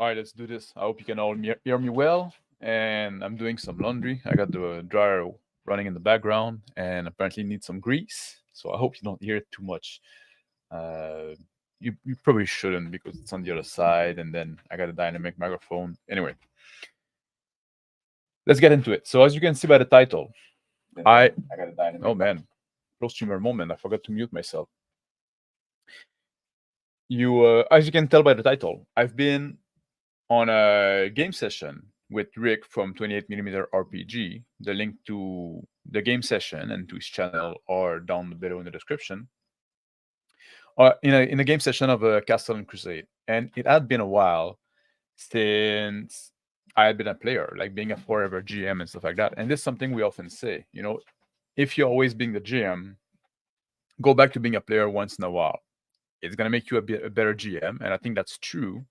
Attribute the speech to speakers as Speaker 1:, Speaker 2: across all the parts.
Speaker 1: All right, let's do this. I hope you can all hear me well. And I'm doing some laundry. I got the dryer running in the background, and apparently need some grease. So I hope you don't hear it too much. Uh, you probably shouldn't because it's on the other side, and then I got a dynamic microphone. Anyway, let's get into it. So as you can see by the title, I got a dynamic. Oh man, close streamer moment. I forgot to mute myself. As you can tell by the title, I've been on a game session with Rick from 28mm RPG. The link to the game session and to his channel are down below in the description. In a game session of a Castles Crusade, and it had been a while since I had been a player, like being a forever GM and stuff like that. And this is something we often say, if you're always being the GM, go back to being a player once in a while. It's gonna make you a better GM, and I think that's true.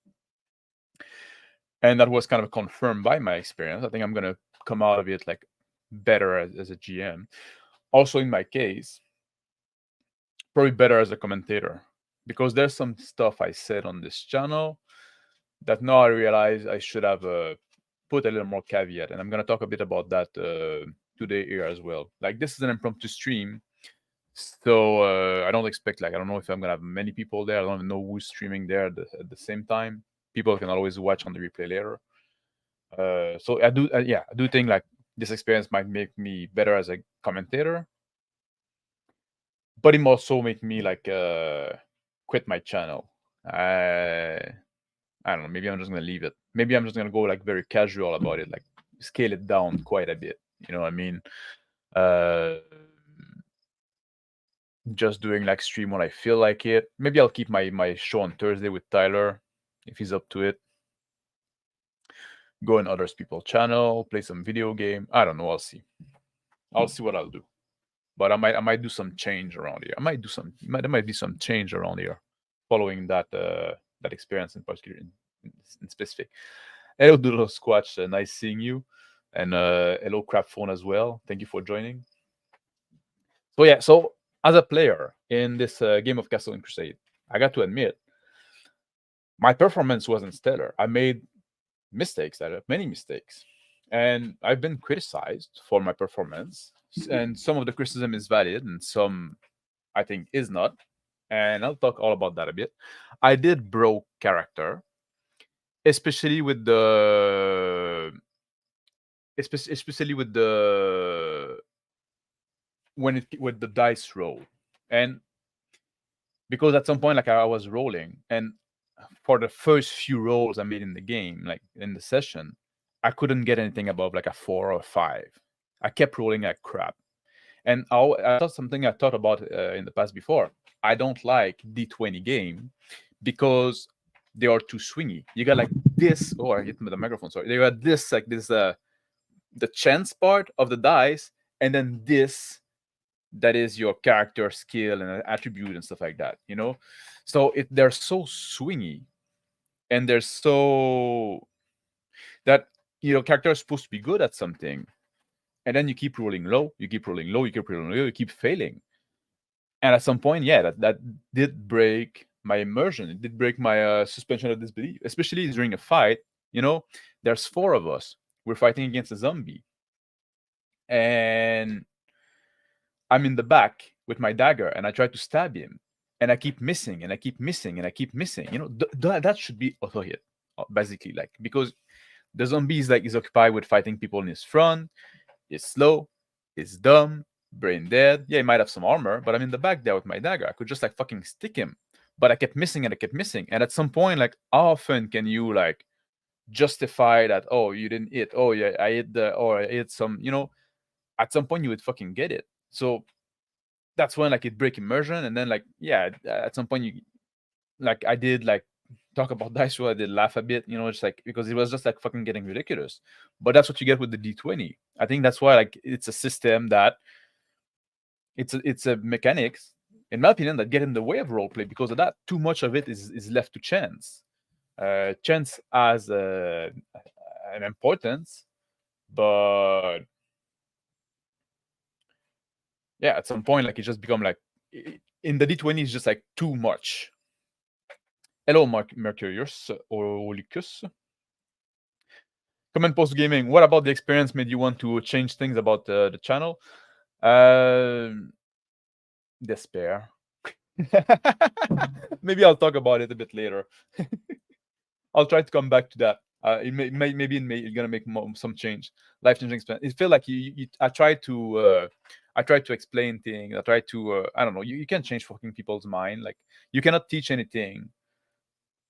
Speaker 1: And that was kind of confirmed by my experience. I think I'm gonna come out of it like better as a GM. Also, in my case, probably better as a commentator, because there's some stuff I said on this channel that now I realize I should have put a little more caveat, and I'm gonna talk a bit about that today here as well. Like, this is an impromptu stream, so I don't expect, like, I don't know if I'm gonna have many people there. I don't even know who's streaming there at the same time. People can always watch on the replay later. So I do think like this experience might make me better as a commentator, but it also make me like quit my channel. I don't know. Maybe I'm just gonna leave it. Maybe I'm just gonna go like very casual about it, like scale it down quite a bit. You know what I mean? Uh, just doing like stream when I feel like it. Maybe I'll keep my show on Thursday with Tyler if he's up to it. Go on others people's channel, play some video game. I don't know. I'll see. I'll see what I'll do. But I might do some change around here. There might be some change around here, following that experience in particular, in specific. Hello, Doodle Squatch. Nice seeing you, and hello, Crap Phone as well. Thank you for joining. So yeah, so as a player in this game of Castle and Crusade, I got to admit my performance wasn't stellar. I made mistakes, many mistakes, and I've been criticized for my performance. And some of the criticism is valid, and some I think is not. And I'll talk all about that a bit. I did broke character, especially with the especially with the with the dice roll, and because at some point like I was rolling, and for the first few rolls I made in the game, like in the session, I couldn't get anything above like a 4 or a 5. I kept rolling like crap. And I thought something I thought about in the past before. I don't like D20 game because they are too swingy. You got like this. Oh, I hit the microphone. Sorry. You got this, like this, the chance part of the dice, and then this that is your character skill and attribute and stuff like that. So they're so swingy, and they're so that character is supposed to be good at something, and then you keep rolling low, you keep rolling low, you keep rolling low, you keep failing. And at some point, yeah, that did break my immersion. It did break my suspension of disbelief, especially during a fight. There's 4 of us. We're fighting against a zombie, and I'm in the back with my dagger, and I try to stab him, and I keep missing, and I keep missing, and I keep missing. That should be auto hit, basically, like, because the zombie is occupied with fighting people in his front. He's slow, he's dumb, brain dead. Yeah, he might have some armor, but I'm in the back there with my dagger. I could just like fucking stick him. But I kept missing and I kept missing. And at some point, like, how often can you like justify that? Oh, you didn't hit. Oh yeah, I hit some. At some point you would fucking get it. So that's when like it break immersion. And then like, yeah, at some point you like I did like talk about dice roll. I did laugh a bit, just like because it was just like fucking getting ridiculous. But that's what you get with the D20. I think that's why like it's a system that it's a mechanics, in my opinion, that get in the way of roleplay. Because of that, too much of it is left to chance. Chance has an importance, but yeah, at some point like it just become like in the D20 is just like too much. Hello, Mercurius or Olicus. Comment post gaming. What about the experience made you want to change things about the channel? Despair. Maybe I'll talk about it a bit later. I'll try to come back to that. Maybe it's gonna make some change, life changing experience. It feel like I try to explain things. I try to I don't know. You can't change fucking people's mind. Like you cannot teach anything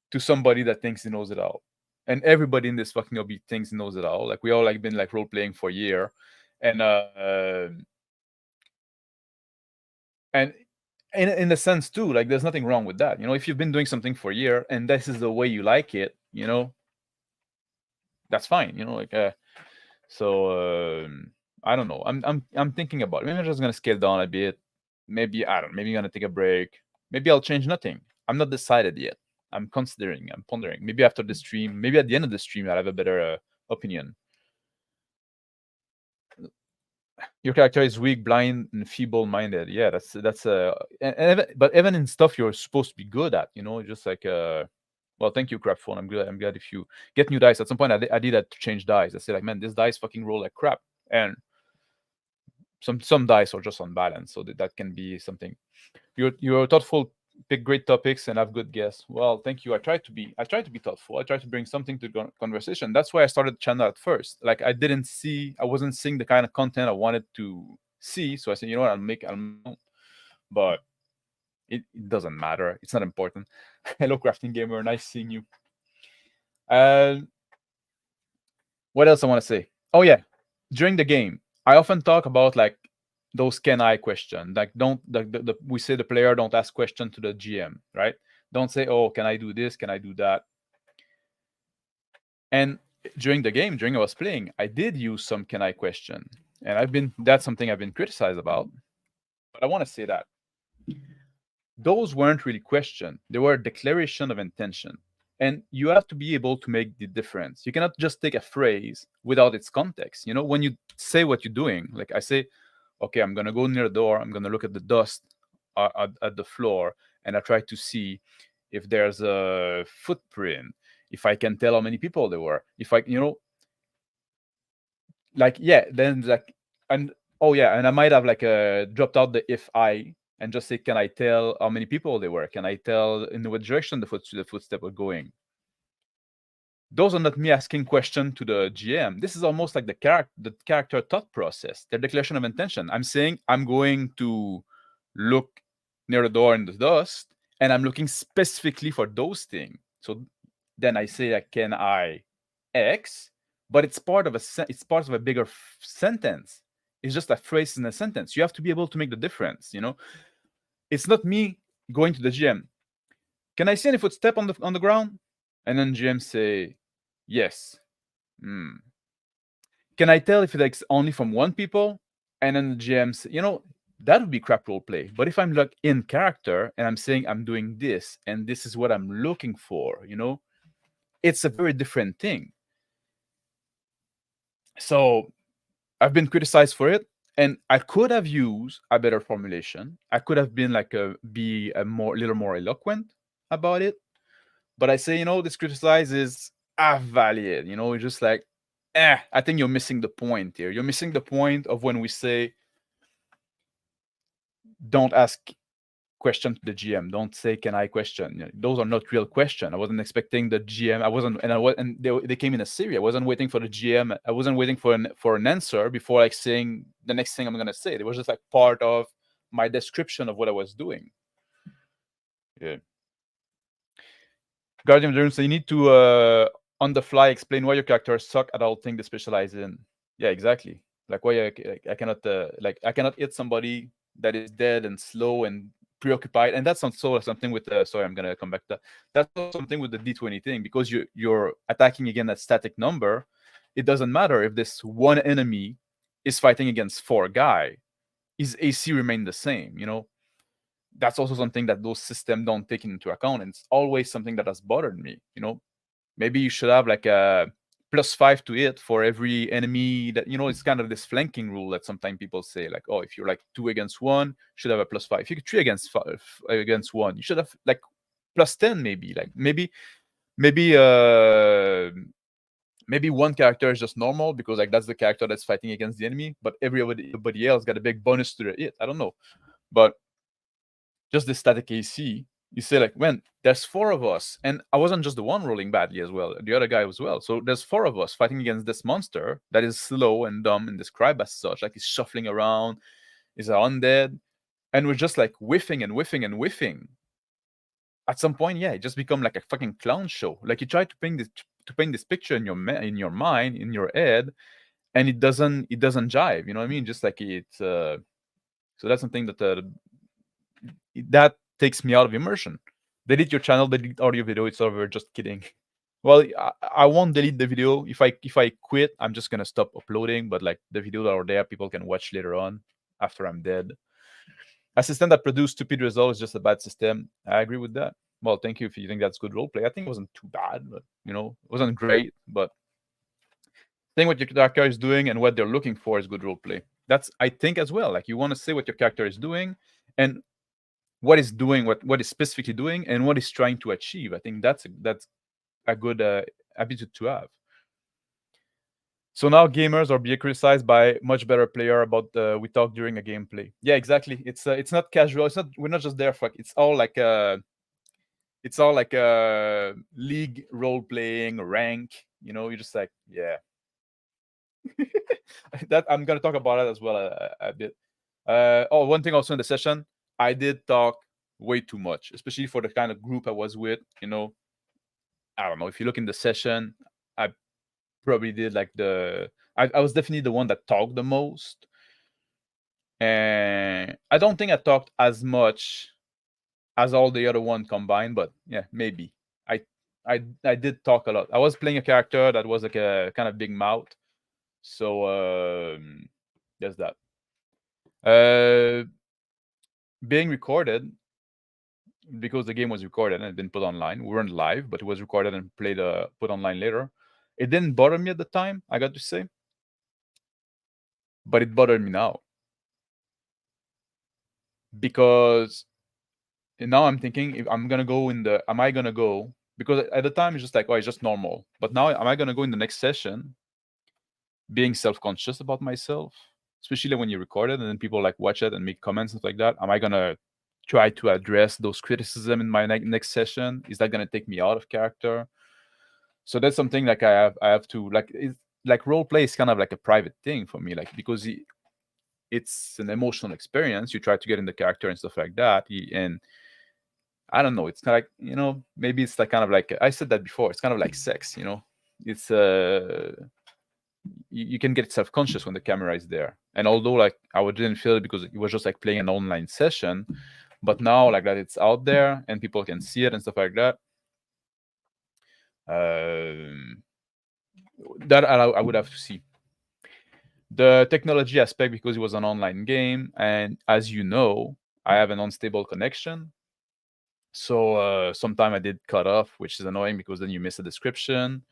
Speaker 1: to somebody that thinks he knows it all. And everybody in this fucking hobby thinks he knows it all. Like we all like been like role playing for a year, and and in a sense too, like there's nothing wrong with that. You know, if you've been doing something for a year and this is the way you like it, you know, that's fine. You know, like so I don't know. I'm thinking about it. Maybe I'm just gonna scale down a bit. Maybe I don't. Maybe I'm gonna take a break. Maybe I'll change nothing. I'm not decided yet. I'm considering. I'm pondering. Maybe after the stream. Maybe at the end of the stream, I'll have a better opinion. Your character is weak, blind, and feeble-minded. Yeah, that's but even in stuff you're supposed to be good at, you know, just like well, thank you, crap phone. I'm glad if you get new dice. At some point, I did that to change dice. I said like, man, this dice fucking roll like crap, and some dice are just unbalanced, so that can be something. You're thoughtful, pick great topics, and have good guests. Well, thank you. I try to be thoughtful. I try to bring something to the conversation. That's why I started the channel at first. Like I wasn't seeing the kind of content I wanted to see, so I said, you know what, but it doesn't matter. It's not important. Hello, crafting gamer. Nice seeing you. What else I want to say? Oh yeah, during the game, I often talk about like those can I question. Like don't we say the player don't ask question to the GM, right? Don't say, oh, can I do this? Can I do that? And during the game, during I was playing, I did use some can I question, and that's something I've been criticized about. But I want to say that those weren't really questions; they were a declaration of intention. And you have to be able to make the difference. You cannot just take a phrase without its context. You know, when you say what you're doing, like I say, okay, I'm gonna go near the door. I'm gonna look at the dust at the floor, and I try to see if there's a footprint, if I can tell how many people there were, if I, you know, like yeah, then like, and oh yeah, and I might have like dropped out the if I and just say, can I tell how many people there were? Can I tell in what direction the footstep were going? Those are not me asking question to the GM. This is almost like the character thought process, the declaration of intention. I'm saying I'm going to look near the door in the dust, and I'm looking specifically for those things. So then I say like, can I X? But it's part of a bigger sentence. It's just a phrase in a sentence. You have to be able to make the difference. You know, it's not me going to the GM. Can I see any footstep on the ground? And then GM say, yes. Can I tell if it's only from one people? And then the GM say, you know, that would be crap role play. But if I'm like in character and I'm saying I'm doing this and this is what I'm looking for, you know, it's a very different thing. So I've been criticized for it, and I could have used a better formulation. I could have been like be a little more eloquent about it. But I say, you know, this criticize is valid. You know, it's just like, I think you're missing the point here. You're missing the point of when we say, don't ask question to the GM. Don't say, can I question? Those are not real questions. I wasn't expecting the GM. And they came in a series. I wasn't waiting for the GM. I wasn't waiting for an answer before like saying the next thing I'm gonna say. It was just like part of my description of what I was doing. Yeah. Guardian of Dreams, so you need to on the fly explain why your characters suck at all things they specialize in. Yeah, exactly. Like why I cannot I cannot hit somebody that is dead and slow and preoccupied, and that's also something with sorry, I'm gonna come back to that. That's also something with the D20 thing, because you're attacking again that static number. It doesn't matter if this one enemy is fighting against 4 guy, his AC remain the same, you know. That's also something that those systems don't take into account, and it's always something that has bothered me, you know. Maybe you should have like a +5 to it for every enemy that, you know, it's kind of this flanking rule that sometimes people say, like, oh, if you're like 2 against 1, you should have a +5. If you're 3 against 1, you should have like plus 10 maybe. Like maybe one character is just normal because like that's the character that's fighting against the enemy, but everybody else got a big bonus to their hit. I don't know, but just the static AC, you say like, man, there's four of us, and I wasn't just the one rolling badly as well. The other guy as well. So there's four of us fighting against this monster that is slow and dumb and described as such, like he's shuffling around, is undead, and we're just like whiffing and whiffing and whiffing. At some point, yeah, it just become like a fucking clown show. Like you try to paint this picture in your mind, in your head, and it doesn't jive. You know what I mean? Just like it's so that's something that takes me out of immersion. Delete your channel, delete audio video. It's over. Just kidding. Well, I won't delete the video. If I quit, I'm just gonna stop uploading. But like the videos that are there, people can watch later on after I'm dead. A system that produced stupid results is just a bad system. I agree with that. Well, thank you if you think that's good roleplay. I think it wasn't too bad, but it wasn't great. But think what your character is doing and what they're looking for is good roleplay. That's I think as well. Like you want to say what your character is doing and what is doing, what is specifically doing, and what is trying to achieve. I think that's a good attitude to have. So now gamers are being criticized by much better player about we talk during a gameplay. Yeah, exactly. It's not casual. It's not. We're not just there for. It's all like league role playing rank. You're just like yeah. That I'm gonna talk about it as well a bit. One thing also in the session, I did talk way too much, especially for the kind of group I was with. I don't know if you look in the session, I probably did like I was definitely the one that talked the most, and I don't think I talked as much as all the other one combined, but yeah, maybe I did talk a lot. I was playing a character that was like a kind of big mouth, so there's that. Being recorded because the game was recorded and it been put online. We weren't live, but it was recorded and put online later. It didn't bother me at the time, I got to say, but it bothered me now because now I'm thinking if I'm gonna go am I gonna go? Because at the time it's just like, oh, it's just normal. But now, am I gonna go in the next session being self-conscious about myself, especially when you record it and then people like watch it and make comments and stuff like that? Am I gonna try to address those criticism in my next session? Is that gonna take me out of character? So that's something like I have to like. Like role play is kind of like a private thing for me, like because it's an emotional experience. You try to get in the character and stuff like that, and I don't know. It's kind of like maybe it's like kind of like I said that before. It's kind of like sex. It's you can get self-conscious when the camera is there. And although like I didn't feel it because it was just like playing an online session, but now like that it's out there and people can see it and stuff like that. That I would have to see. The technology aspect, because it was an online game, and as you know, I have an unstable connection. So sometimes I did cut off, which is annoying because then you miss a description.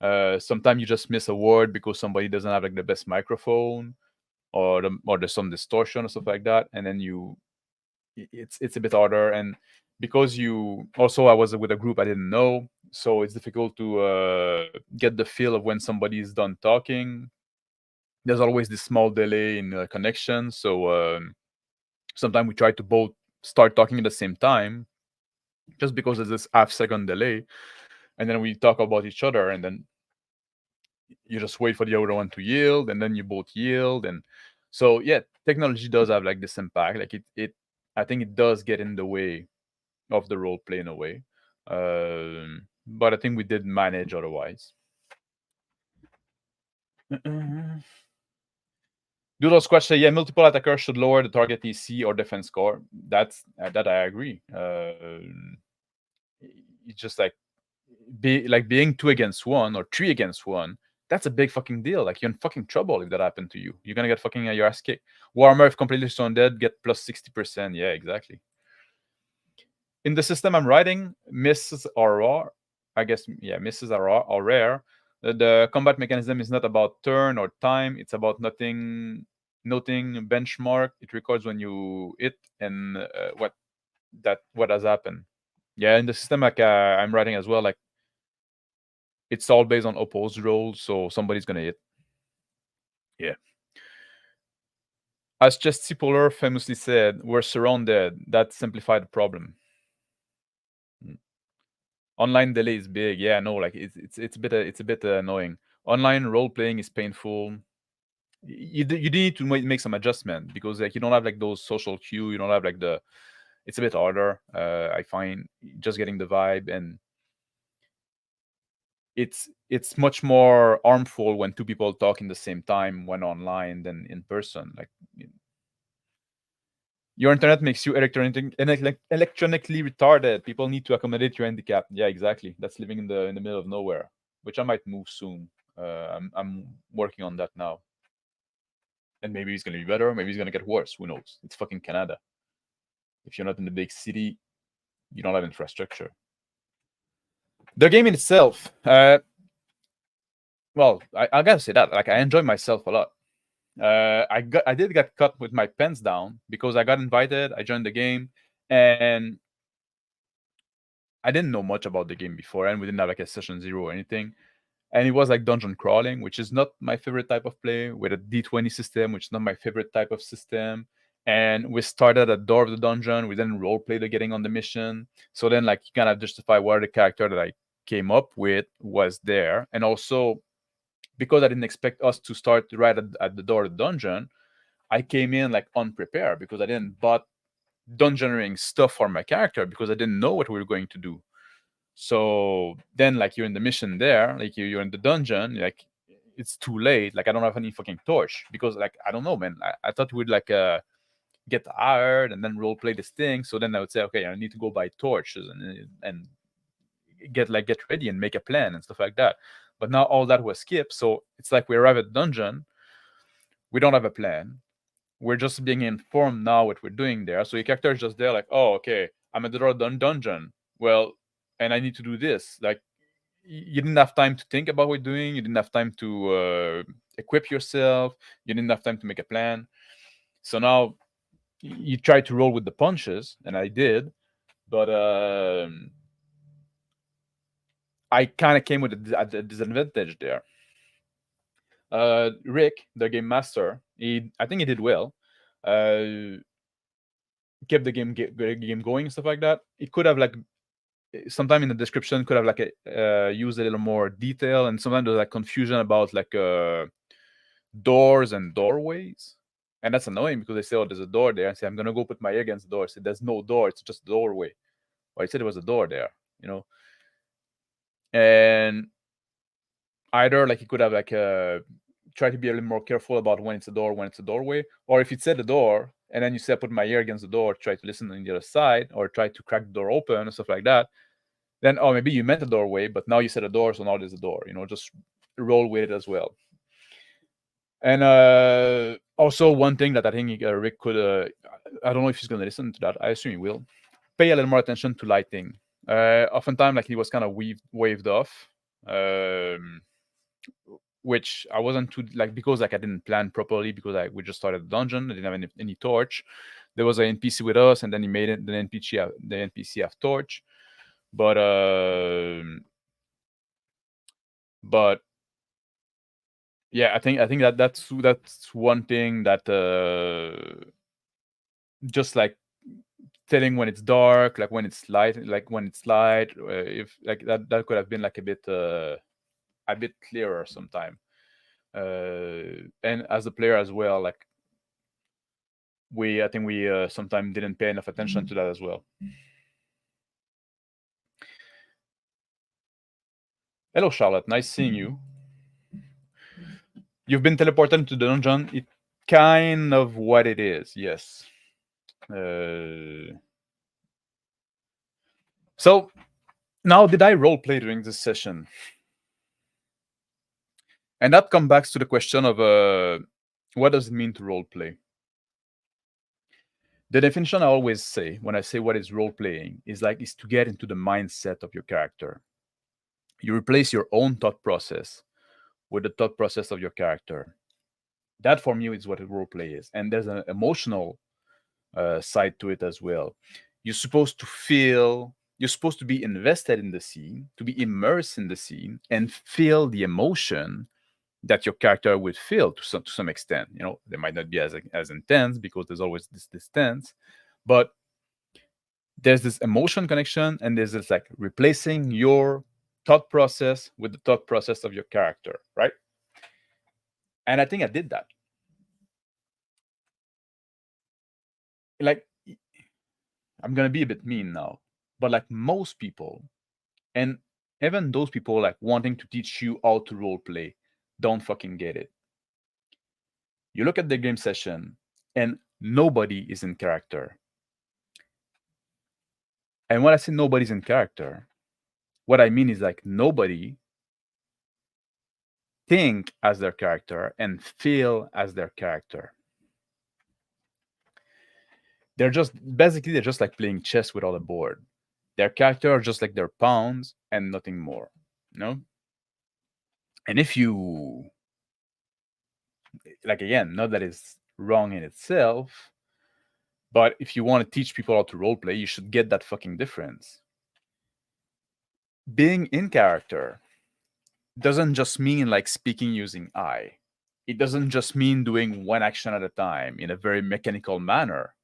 Speaker 1: Sometimes you just miss a word because somebody doesn't have like the best microphone, or there's some distortion or stuff like that, and then it's a bit harder. And because I was with a group I didn't know, so it's difficult to get the feel of when somebody is done talking. There's always this small delay in connection, so sometimes we try to both start talking at the same time, just because there's this half-second delay, and then we talk about each other, and then you just wait for the other one to yield, and then you both yield. And so yeah, technology does have like this impact. Like it I think it does get in the way of the role play in a way, but I think we did manage otherwise. Doodle Squatch say, yeah, multiple attackers should lower the target EC or defense score. That I agree. It's just like being 2 against 1 or 3 against 1. That's a big fucking deal. Like you're in fucking trouble if that happened to you. You're gonna get fucking your ass kicked. Warhammer, if completely stone dead, get plus 60%. Yeah, exactly. In the system I'm writing, misses are rare. I guess, yeah, misses are rare. The combat mechanism is not about turn or time. It's about noting benchmark. It records when you hit and what has happened. Yeah, in the system like I'm writing as well, like it's all based on opposed rolls, so somebody's gonna hit. Yeah. As Chesty Polar famously said, "We're surrounded. That simplified the problem." Mm. Online delay is big. Yeah, no, like it's a bit annoying. Online role playing is painful. You need to make some adjustment because like you don't have like those social cue. You don't have like the. It's a bit harder. I find just getting the vibe, and it's much more harmful when two people talk in the same time when online than in person. Like your internet makes you electronically retarded. People need to accommodate your handicap. Yeah, exactly. That's living in the middle of nowhere, which I might move soon. I'm working on that now, and maybe it's gonna be better. Maybe it's gonna get worse. Who knows? It's fucking Canada. If you're not in the big city, you don't have infrastructure. The game in itself, well, I gotta say that like I enjoy myself a lot. I did get cut with my pants down because I got invited. I joined the game, and I didn't know much about the game before, and we didn't have like a session zero or anything. And it was like dungeon crawling, which is not my favorite type of play, with a D20 system, which is not my favorite type of system. And we started at the door of the dungeon. We then role played the getting on the mission. So then, like, you kind of justify where the character that I came up with was there. And also, because I didn't expect us to start right at the door of the dungeon, I came in like unprepared because I didn't bought dungeoneering stuff for my character because I didn't know what we were going to do. So then, like, you're in the mission there, like you're in the dungeon, like it's too late. Like I don't have any fucking torch because, like, I don't know, man. I thought we'd like get hired and then role play this thing. So then I would say, okay, I need to go buy torches and get ready and make a plan and stuff like that. But now all that was skipped. So it's like we arrive at the dungeon, we don't have a plan. We're just being informed now what we're doing there. So your character is just there, like, oh, okay, I'm at the door of the dungeon. Well, and I need to do this. Like, you didn't have time to think about what you're doing. You didn't have time to equip yourself. You didn't have time to make a plan. So now you try to roll with the punches, and I did, but I kind of came with a disadvantage there. Rick, the game master, I think he did well. Kept the game going and stuff like that. It could have like sometime in the description could have like used a little more detail, and sometimes there's like confusion about like doors and doorways, and that's annoying because they say, oh, there's a door there. I say, I'm gonna go put my ear against the door. I say, there's no door, it's just a doorway. Well, I said there was a door there, you know. And either like you could have like try to be a little more careful about when it's a door, when it's a doorway, or if it said the door and then you say, put my ear against the door, try to listen on the other side, or try to crack the door open and stuff like that, then, oh, maybe you meant a doorway, but now you said a door, so now there's a door. You know, just roll with it as well. And also one thing that I think Rick could, I don't know if he's going to listen to that. I assume he will. Pay a little more attention to lighting. Oftentimes, like he was kind of waved off, which I wasn't too like because like I didn't plan properly because we just started the dungeon. I didn't have any torch. There was an NPC with us, and then he made it. The NPC have torch, but but yeah, I think that's one thing that just like telling when it's dark, like when it's light, if like that could have been like a bit clearer sometime. And as a player as well, like I think we sometimes didn't pay enough attention to that as well. Hello, Charlotte. Nice seeing you. You've been teleported to the dungeon. It kind of what it is, yes. So now, did I role play during this session? And that comes back to the question of what does it mean to role play? The definition I always say when I say what is role playing is to get into the mindset of your character. You replace your own thought process with the thought process of your character. That for me is what a role play is. And there's an emotional side to it as well. You're supposed to feel, You're supposed to be invested in the scene, to be immersed in the scene, and feel the emotion that your character would feel to some extent. You know, they might not be as intense because there's always this distance, but there's this emotion connection, and there's this like replacing your thought process with the thought process of your character, right? And I think I did that. Like, I'm gonna be a bit mean now, but like most people, and even those people like wanting to teach you how to role play, don't fucking get it. You look at the game session, and nobody is in character. And when I say nobody's in character, what I mean is like nobody think as their character and feel as their character. They're just like playing chess without a board. Their character are just like their pawns and nothing more. You know? And if you like, again, not that it's wrong in itself, but if you want to teach people how to roleplay, you should get that fucking difference. Being in character doesn't just mean like speaking using I. It doesn't just mean doing one action at a time in a very mechanical manner.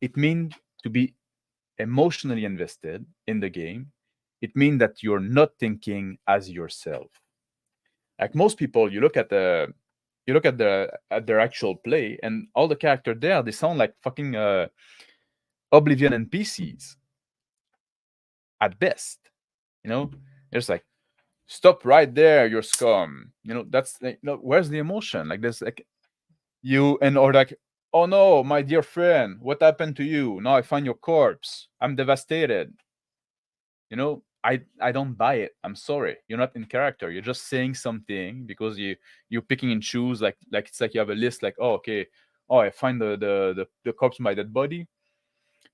Speaker 1: It means to be emotionally invested in the game. It means that you're not thinking as yourself. Like most people, you look at their actual play, and all the characters there, they sound like fucking Oblivion NPCs at best. You know, it's like, stop right there, you're scum. You know, that's like, no, where's the emotion? Like there's like you and or like, oh no, my dear friend, what happened to you? Now I find your corpse. I'm devastated. You know, I don't buy it. I'm sorry. You're not in character. You're just saying something because you're picking and choose like it's like you have a list like, oh okay, oh I find the corpse of my dead body.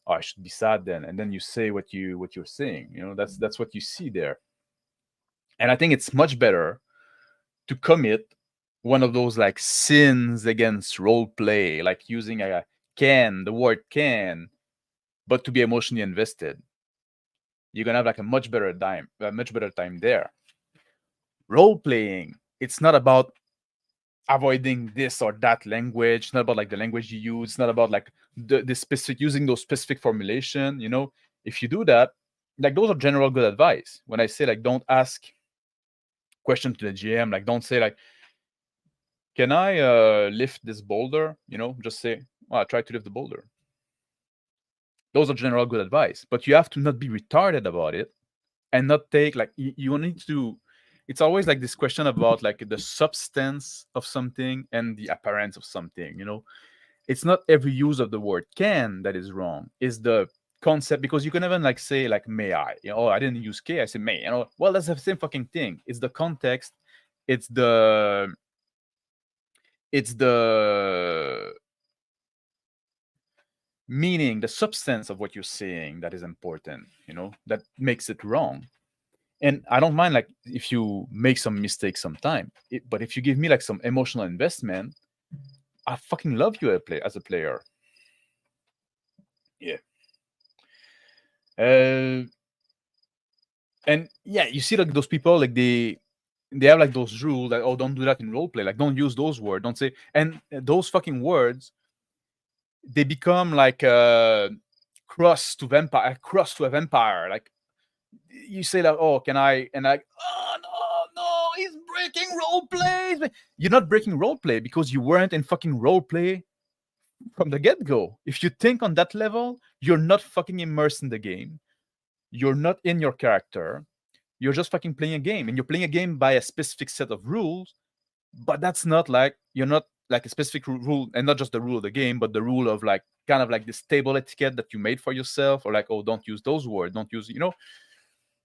Speaker 1: Oh, I should be sad then. And then you say what you're saying. You know, that's what you see there. And I think it's much better to commit one of those like sins against role play, like using a the word can, but to be emotionally invested. You're gonna have like a much better time there. Role playing, it's not about avoiding this or that language. It's not about like the language you use. It's not about like the specific using those specific formulation. You know, if you do that, like those are general good advice. When I say like don't ask question to the GM, like don't say like, can I lift this boulder? You know, just say, well, I try to lift the boulder. Those are general good advice, but you have to not be retarded about it and not take like you need to. It's always like this question about like the substance of something and the appearance of something. You know, it's not every use of the word can that is wrong. Is the concept, because you can even like say like may I? You know, oh, I didn't use K, I said may. You know, well that's the same fucking thing. It's the context. It's the it's the meaning, the substance of what you're saying that is important, you know, that makes it wrong. And I don't mind like if you make some mistakes sometime, but if you give me like some emotional investment, I fucking love you as a player. Yeah. And yeah, you see like those people like they have like those rules that, oh, don't do that in role play, like don't use those words, don't say, and those fucking words, they become like cross to a vampire. Like you say like, oh, can I? And like, oh no, he's breaking role plays. You're not breaking role play because you weren't in fucking role play from the get go. If you think on that level, you're not fucking immersed in the game. You're not in your character. You're just fucking playing a game, and you're playing a game by a specific set of rules. But that's not like, you're not like a specific rule, and not just the rule of the game, but the rule of like kind of like this table etiquette that you made for yourself, or like, oh, don't use those words, don't use, you know,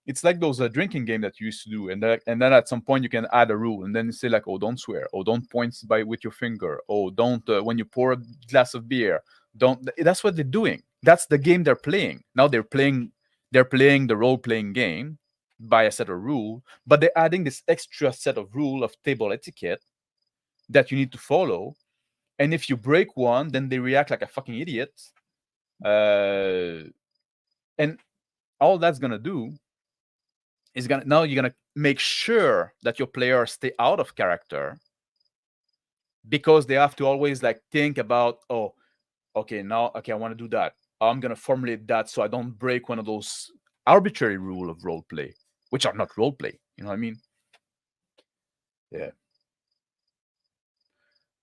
Speaker 1: it's like those drinking game that you used to do, and then at some point you can add a rule, and then you say like, oh, don't swear, oh, don't point by with your finger, oh, don't when you pour a glass of beer, don't. That's what they're doing. That's the game they're playing. Now they're playing the role playing game by a set of rule, but they're adding this extra set of rule of table etiquette that you need to follow. And if you break one, then they react like a fucking idiot. And all that's gonna do is now you're gonna make sure that your players stay out of character, because they have to always like think about, oh, okay, now okay, I want to do that. I'm gonna formulate that so I don't break one of those arbitrary rule of role play, which are not role play. You know what I mean? Yeah.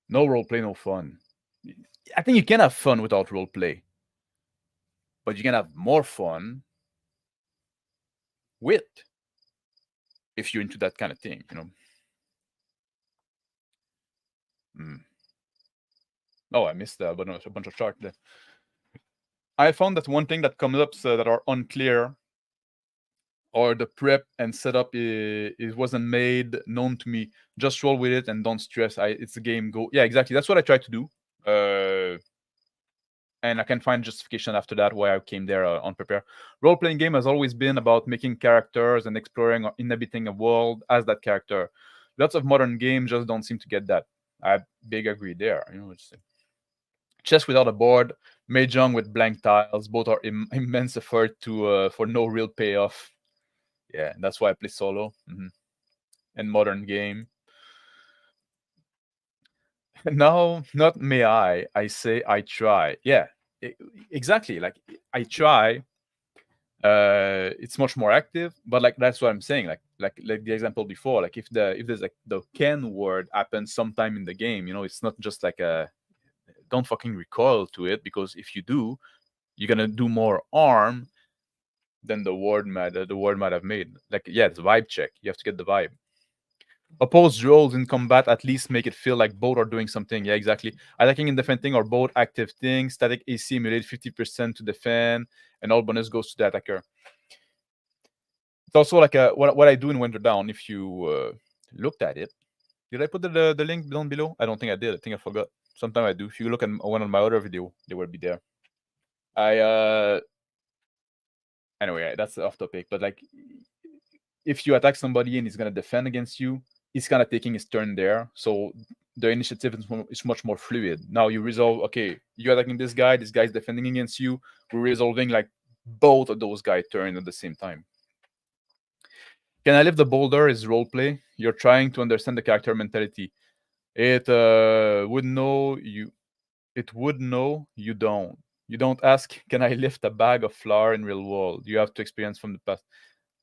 Speaker 1: No role play, no fun. I think you can have fun without role play, but you can have more fun with, if you're into that kind of thing, you know. Mm. Oh, I missed a bunch of chart there. I found that one thing that comes up that are unclear, or the prep and setup it wasn't made known to me. Just roll with it and don't stress. It's a game. Go. Yeah, exactly. That's what I tried to do. And I can find justification after that why I came there unprepared. Role-playing game has always been about making characters and exploring or inhabiting a world as that character. Lots of modern games just don't seem to get that. I big agree there. You know, it's chess without a board, mahjong with blank tiles. Both are immense effort to for no real payoff. Yeah, that's why I play solo. And modern game. No, not may I say I try. Yeah, exactly. Like I try. It's much more active, but like that's what I'm saying. Like the example before. Like if there's like the can word happens sometime in the game, you know, it's not just like a don't fucking recoil to it, because if you do, you're gonna do more harm than the word might have made. Like yeah, it's a vibe check. You have to get the vibe. Opposed roles in combat at least make it feel like both are doing something. Yeah, exactly. Attacking and defending are both active things. Static AC emulate 50% to defend, and all bonus goes to the attacker. It's also like what I do in Winter Down. If you looked at it, did I put the link down below? I don't think I did. I think I forgot. Sometimes I do. If you look at one of my other video, they will be there. Anyway, that's off topic. But like, if you attack somebody and he's gonna defend against you, he's kind of taking his turn there. So the initiative is much more fluid. Now you resolve. Okay, you're attacking this guy. This guy's defending against you. We're resolving like both of those guys' turn at the same time. Can I lift the boulder is roleplay. You're trying to understand the character mentality. It would know you. It would know you don't. You don't ask, "Can I lift a bag of flour in real world?" You have to experience from the past.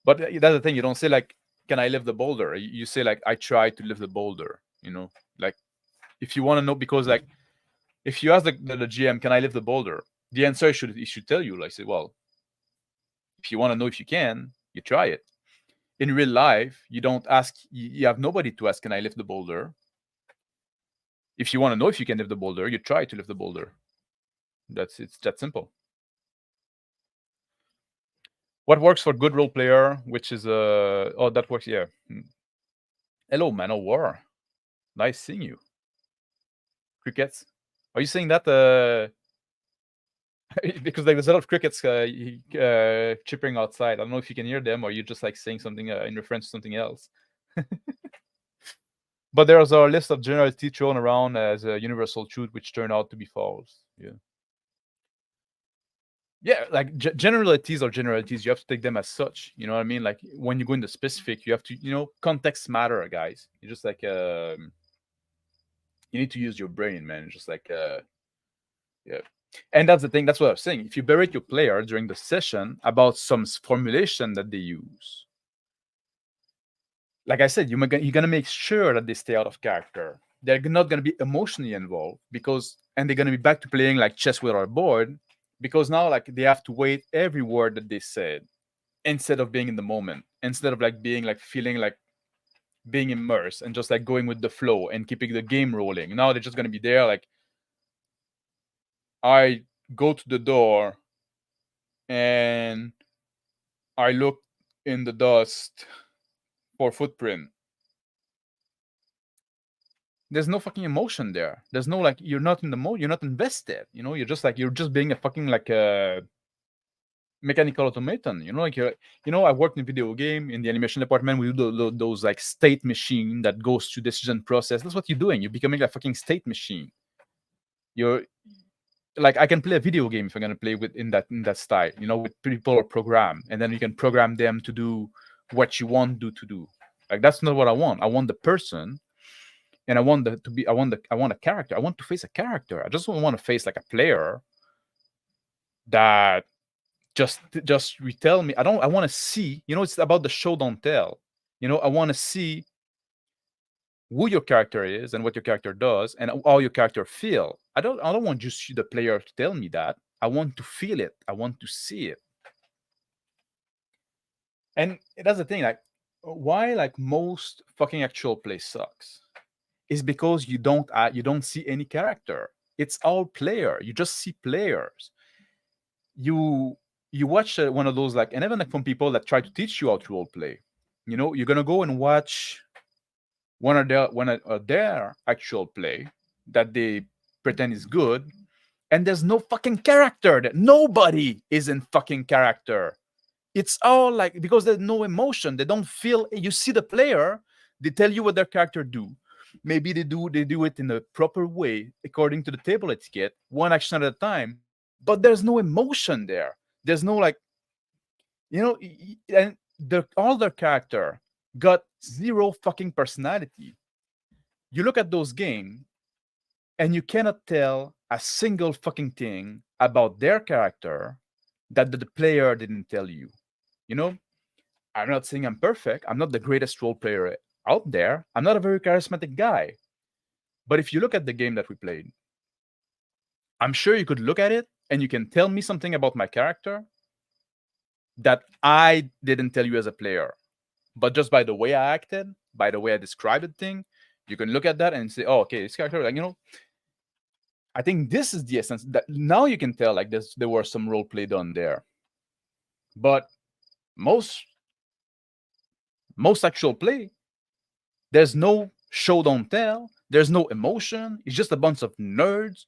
Speaker 1: But that's the thing. You don't say like, "Can I lift the boulder?" You say like, "I try to lift the boulder." You know, like if you want to know, because like if you ask the GM, "Can I lift the boulder?" The answer he should tell you like, say, well, if you want to know if you can, you try it. In real life, you don't ask. You have nobody to ask, "Can I lift the boulder?" If you want to know if you can lift the boulder, you try to lift the boulder. It's that simple. What works for good role player, which is oh, that works, yeah. Hello, man of war. Nice seeing you. Crickets. Are you saying that because like there's a lot of crickets chirping outside. I don't know if you can hear them, or you're just like saying something in reference to something else. But there's a list of generalities thrown around as a universal truth, which turn out to be false. Yeah, like generalities are generalities. You have to take them as such. You know what I mean? Like when you go into specific, you have to, context matter, guys. You just like you need to use your brain, man. Just like yeah. And that's the thing. That's what I was saying. If you berate your player during the session about some formulation that they use, like I said, you're gonna make sure that they stay out of character. They're not gonna be emotionally involved and they're gonna be back to playing like chess with our board, because now like they have to wait every word that they said, instead of being in the moment, instead of like being like feeling like being immersed and just like going with the flow and keeping the game rolling. Now they're just gonna be there like, I go to the door and I look in the dust for footprint. There's no fucking emotion there. There's no like, you're not in the mode. You're not invested. You're just being a fucking like a mechanical automaton. Like I worked in video game in the animation department. We do those like state machine that goes through decision process. That's what you're doing. You're becoming a fucking state machine. You're like I can play a video game if I'm gonna play with in that style, with people or program, and then you can program them to do what you want to do. Like that's not what I want. I want the person, and I want the to be. I want a character. I want to face a character. I just don't want to face like a player that just retell me. I want to see. It's about the show don't tell. I want to see who your character is and what your character does and how your character feel. I don't want just the player to tell me that. I want to feel it. I want to see it. And that's the thing, like why like most fucking actual play sucks is because you don't see any character. It's all player. You just see players. You you watch one of those, like, and even like from people that try to teach you how to role play. You're gonna go and watch one of their actual play that they pretend is good, and there's no fucking character. That nobody is in fucking character. It's all like, because there's no emotion. They don't feel. You see the player. They tell you what their character do. Maybe they do it in a proper way according to the table etiquette, one action at a time. But there's no emotion there. There's no like, and all their character got zero fucking personality. You look at those games and you cannot tell a single fucking thing about their character that the player didn't tell you. You know, I'm not saying I'm perfect. I'm not the greatest role player out there. I'm not a very charismatic guy. But if you look at the game that we played, I'm sure you could look at it and you can tell me something about my character that I didn't tell you as a player. But just by the way I acted, by the way I described the thing, you can look at that and say, "Oh, okay, this character, like, I think this is the essence." That now you can tell, like, there was some role play done there. But most actual play, there's no show don't tell. There's no emotion. It's just a bunch of nerds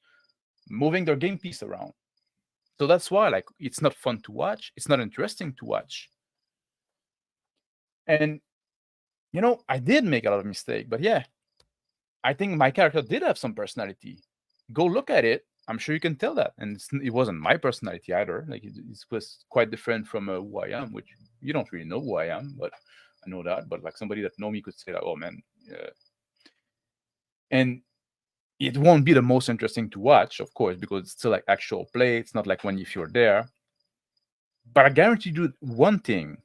Speaker 1: moving their game piece around. So that's why, like, it's not fun to watch. It's not interesting to watch. And I did make a lot of mistakes, but yeah, I think my character did have some personality. Go look at it. I'm sure you can tell that. And it wasn't my personality either. Like, it was quite different from who I am, which you don't really know who I am, but I know that. But like, somebody that know me could say, like, "Oh man," and it won't be the most interesting to watch, of course, because it's still like actual play. It's not like when if you're there. But I guarantee you one thing.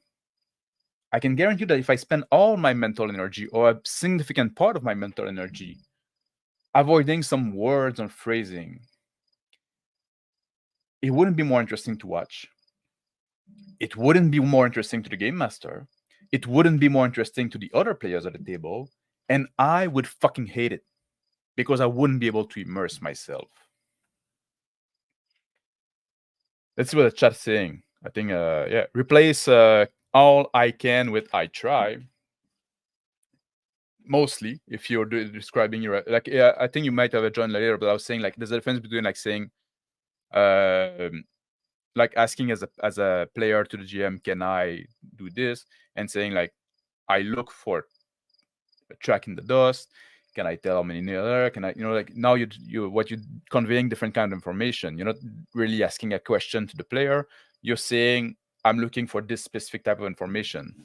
Speaker 1: I can guarantee you that if I spend all my mental energy, or a significant part of my mental energy, avoiding some words and phrasing, it wouldn't be more interesting to watch. It wouldn't be more interesting to the game master. It wouldn't be more interesting to the other players at the table. And I would fucking hate it because I wouldn't be able to immerse myself. Let's see what the chat's saying. I think, yeah, replace all I can with I try. Mostly, if you're describing your, like, yeah, I think you might have joined later, but I was saying, like, there's a difference between like saying, like asking as a player to the GM, "Can I do this?" and saying, like, "I look for a track in the dust. Can I tell how many there? Can I, like, now you conveying different kind of information. You're not really asking a question to the player. You're saying, I'm looking for this specific type of information."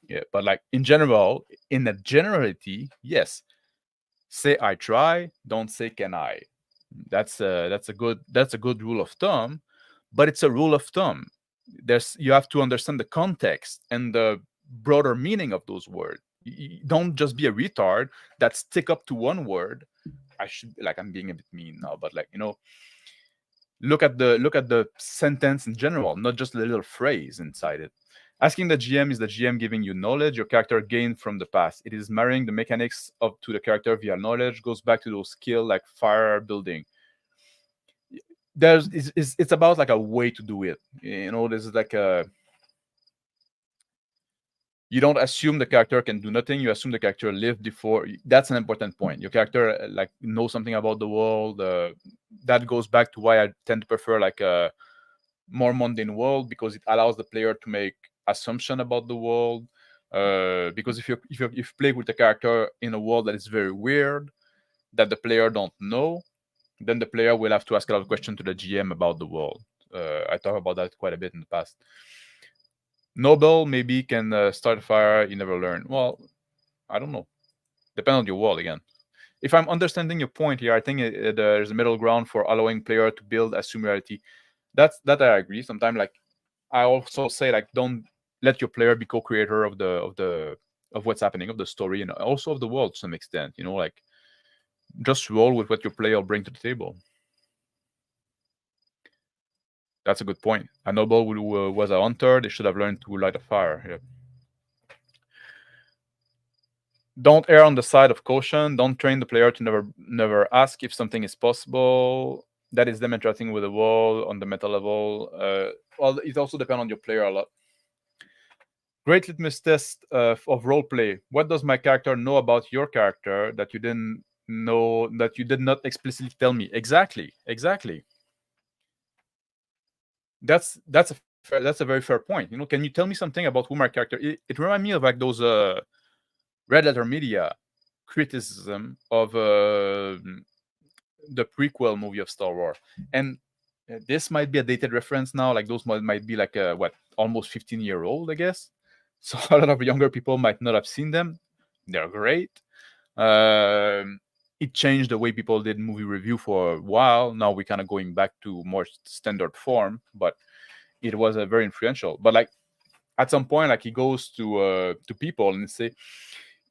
Speaker 1: Yeah, but like in general, in a generality, yes, say I try, don't say can I. That's a good rule of thumb, but it's a rule of thumb. You have to understand the context and the broader meaning of those words. Don't just be a retard that stick up to one word. I'm being a bit mean now, but like, look at the sentence in general, not just the little phrase inside it. Asking the GM, is the GM giving you knowledge your character gained from the past? It is marrying the mechanics to the character via knowledge. Goes back to those skills like fire building. It's about like a way to do it. There's like you don't assume the character can do nothing. You assume the character lived before. That's an important point. Your character like knows something about the world. That goes back to why I tend to prefer like a more mundane world, because it allows the player to make assumption about the world. Because if you play with a character in a world that is very weird, that the player don't know, then the player will have to ask a lot of questions to the GM about the world. I talked about that quite a bit in the past. Noble maybe can start a fire, you never learn. Well, I don't know. Depend on your world again. If I'm understanding your point here, I think there's a middle ground for allowing player to build assume reality. That I agree. Sometimes, like I also say, like don't let your player be co-creator of what's happening, of the story, and also of the world to some extent. Like just roll with what your player bring to the table. That's a good point. A noble who was a hunter, they should have learned to light a fire. Yeah. Don't err on the side of caution. Don't train the player to never ask if something is possible. That is them interacting with the wall on the meta level. Well, it also depends on your player a lot. Great litmus test of role play. What does my character know about your character that you didn't know, that you did not explicitly tell me? Exactly. That's a very fair point. Can you tell me something about who my character? It reminds me of like those red letter media criticism of the prequel movie of Star Wars, and this might be a dated reference now. Like those might be like almost 15-year-old, I guess. So a lot of younger people might not have seen them. They're great. It changed the way people did movie review for a while. Now we're kind of going back to more standard form, but it was a very influential. But like at some point, like he goes to people and say,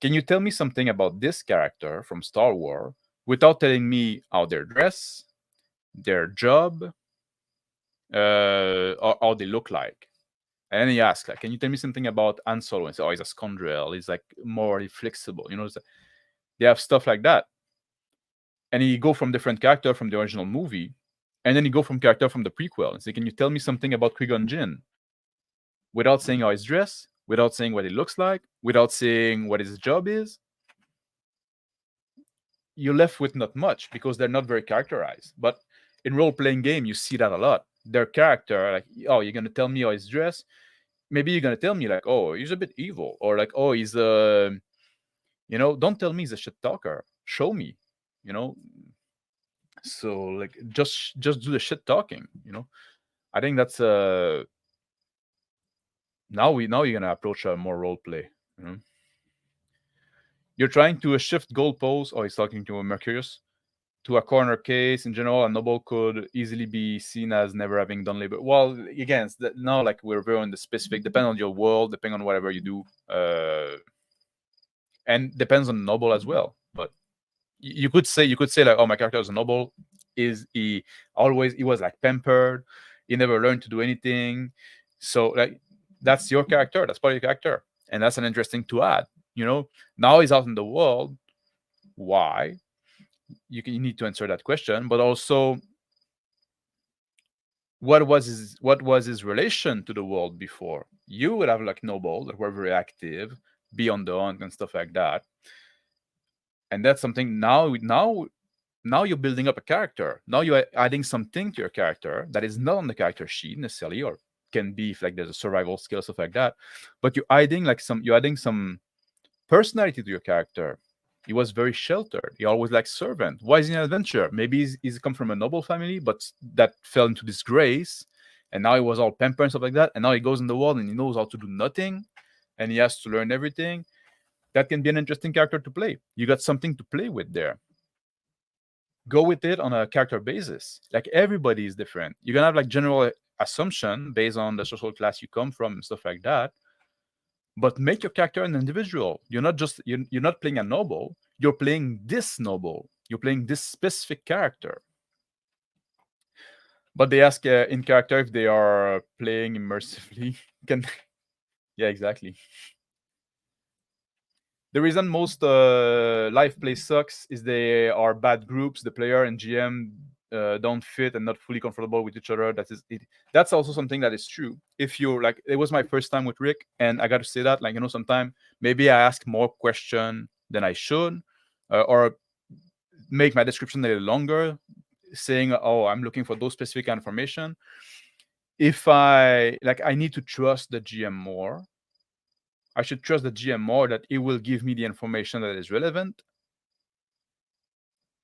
Speaker 1: "Can you tell me something about this character from Star Wars without telling me how they dress, their job, or how they look like?" And then he asks, like, "Can you tell me something about Han Solo?" And say, "Oh, he's a scoundrel. He's like morally flexible." They have stuff like that. And he go from different character from the original movie, and then he go from character from the prequel and say, "Can you tell me something about Qui-Gon Jinn?" Without saying how he's dressed, without saying what he looks like, without saying what his job is, you're left with not much because they're not very characterized. But in role-playing game, you see that a lot. Their character, like, oh, you're gonna tell me how he's dressed. Maybe you're gonna tell me like, oh, he's a bit evil, or like, oh, he's don't tell me he's a shit talker. Show me, you know. So like, just do the shit talking. I think that's now you're gonna approach a more role play. You're trying to shift goalposts. Oh, he's talking to a Mercurius. To a corner case in general, a noble could easily be seen as never having done labor. Well, again, now like we're very on the specific, depend on your world, depend on whatever you do, and depends on noble as well. But you could say like, oh, my character is a noble. He was like pampered, he never learned to do anything. So like that's your character, that's part of your character, and that's an interesting to add. Now he's out in the world. Why? You need to answer that question, but also what was his relation to the world before? You would have like noble that were very active, be on the hunt and stuff like that, and that's something now you're building up a character. Now you're adding something to your character that is not on the character sheet necessarily, or can be if like there's a survival skill, stuff like that, but you're adding some personality to your character. He was very sheltered. He always liked servant. Why is he an adventurer? Maybe he's come from a noble family, but that fell into disgrace, and now he was all pampered and stuff like that. And now he goes in the world and he knows how to do nothing, and he has to learn everything. That can be an interesting character to play. You got something to play with there. Go with it on a character basis. Like everybody is different. You're gonna have like general assumption based on the social class you come from and stuff like that, but make your character an individual. You're not playing a noble. You're playing this noble. You're playing this specific character. But they ask in character if they are playing immersively. Yeah, exactly. The reason most live play sucks is they are bad groups. The player and GM don't fit and not fully comfortable with each other. That is it. That's also something that is true. If you're like, it was my first time with Rick, and I got to say that, like, sometimes maybe I ask more question than I should, or make my description a little longer, saying, "Oh, I'm looking for those specific information." If I need to trust the GM more. I should trust the GM more that it will give me the information that is relevant.